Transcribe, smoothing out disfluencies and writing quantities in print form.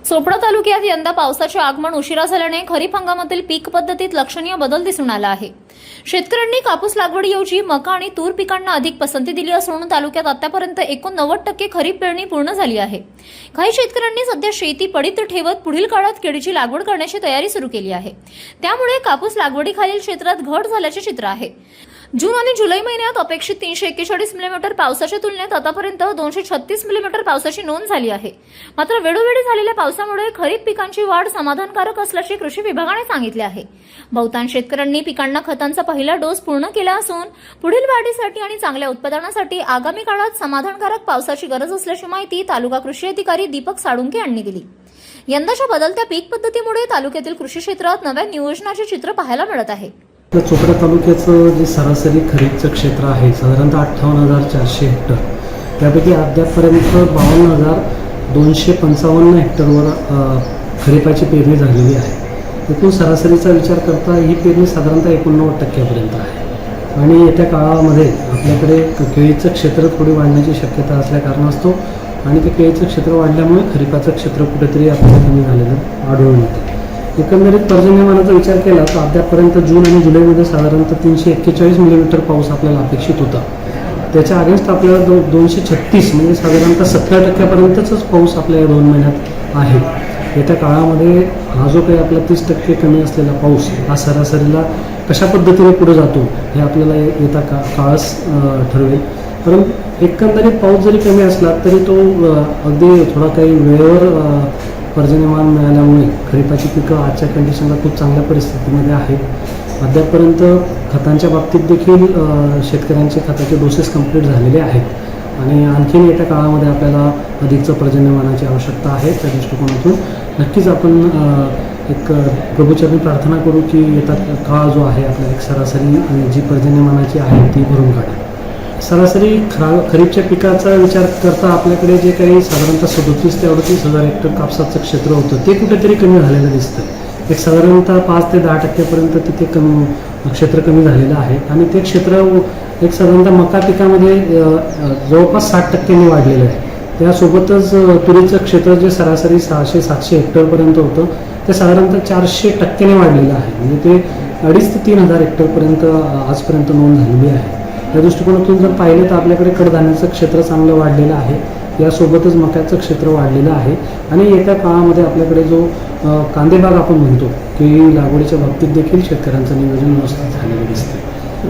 चोपडा तालुक्यात यंदा पावसाचे आगमन उशिरा झाल्याने खरीप हंगामातील पीक पद्धतीत लक्षणीय बदल दिसून आला आहे। शेतकऱ्यांनी कापूस लागवडीऐवजी मका आणि तूर पिकांना अधिक पसंती दिली असून तालुक्यात आतापर्यंत 89% खरीप पेरणी पूर्ण झाली आहे। काही शेतकऱ्यांनी सध्या शेती पडीत ठेवत पुढील काळात केळीची लागवड करण्याची तयारी सुरू केली आहे। त्यामुळे कापूस लागवडीखालील क्षेत्रात घट झाल्याचे चित्र आहे। जून आणि जुलै महिन्यात अपेक्षित 341 मिलीमीटर पावसाच्या तुलनेत आतापर्यंत 236 मिलीमीटर पावसाची नोंद झाली आहे। मात्र वेळोवेळी झालेल्या पावसामुळे खरीप पिकांची वाढ समाधानकारक असल्याचे कृषी विभागाने सांगितले आहे। बहुतांश शेतकऱ्यांनी पिकांना खतांचा पहिला डोस पूर्ण केला असून पुढील वाढीसाठी आणि चांगल्या उत्पादनासाठी आगामी काळात समाधानकारक पावसाची गरज असल्याची माहिती तालुका कृषी अधिकारी दीपक साळुंके यांनी दिली। यंदाच्या बदलत्या पीक पद्धतीमुळे तालुक्यातील कृषी क्षेत्रात नव्या नियोजनाचे चित्र पाहायला मिळत आहे। चोपडा तालुक्याचं जे सरासरी खरीपचं क्षेत्र आहे साधारणतः 58,400 हेक्टर, त्यापैकी अद्यापपर्यंत 52,255 हेक्टरवर खरीपाची पेरणी झालेली आहे। एकूण सरासरीचा विचार करता ही पेरणी साधारणतः 89% आहे आणि येत्या काळामध्ये आपल्याकडे केळीचं क्षेत्र थोडी वाढण्याची शक्यता असल्या कारणास्तव आणि ते केळीचं क्षेत्र वाढल्यामुळे खरीपाचं क्षेत्र कुठेतरी आपल्याला कमी झालेलं आढळून येते। एकंदरीत पर्जन्यमानाचा विचार केला तर अद्यापर्यंत जून आणि जुलैमध्ये साधारणतः 341 मिलीमीटर पाऊस आपल्याला अपेक्षित होता। त्याच्या अगेन्स्ट आपल्याला 236 म्हणजे साधारणतः 70% पाऊस आपल्या या 2 महिन्यात आहे। येत्या काळामध्ये हा जो काही आपला 30% कमी असलेला पाऊस हा सरासरीला कशा पद्धतीने पुढे जातो हे आपल्याला येता काळच ठरवेल। परंतु एकंदरीत पाऊस जरी कमी असला तरी तो अगदी थोडा काही वेळेवर पर्जन्यमान मिळाल्यामुळे खरीपाची पिकं आजच्या कंडिशनला खूप चांगल्या परिस्थितीमध्ये आहेत। अद्यापर्यंत खतांच्या बाबतीत देखील शेतकऱ्यांचे खताचे डोसेस कंप्लीट झालेले आहेत आणि आणखीन येत्या काळामध्ये आपल्याला अधिकचं पर्जन्यमानाची आवश्यकता आहे। त्या दृष्टिकोनातून नक्कीच आपण एक प्रभूचरणी प्रार्थना करू की येता काळ जो आहे आपल्याला एक सरासरी जी पर्जन्यमानाची आहे ती भरून काढेल। सरासरी खरीपच्या पिकाचा विचार करता आपल्याकडे जे काही साधारणतः 37 ते 38 हजार हेक्टर कापसाचं क्षेत्र होतं ते कुठेतरी कमी झालेलं दिसतं। एक साधारणतः 5 ते 10% तिथे क्षेत्र कमी झालेलं आहे आणि ते क्षेत्र एक साधारणतः मका पिकामध्ये जवळपास 60% वाढलेलं आहे। त्यासोबतच तुरीचं क्षेत्र जे सरासरी 600-700 हेक्टरपर्यंत होतं ते साधारणतः 400% वाढलेलं आहे। म्हणजे ते 2,500 ते 3,000 हेक्टरपर्यंत आजपर्यंत नोंद झालेली आहे। या दृष्टिकोनातून जर पाहिलं तर आपल्याकडे कडधान्याचं क्षेत्र चांगलं वाढलेलं आहे, यासोबतच मक्याचं क्षेत्र वाढलेलं आहे आणि येत्या काळामध्ये आपल्याकडे जो कांदेबाग आपण म्हणतो की लागवडीच्या बाबतीत देखील शेतकऱ्यांचं नियोजन व्यवस्थित झालेलं दिसतं।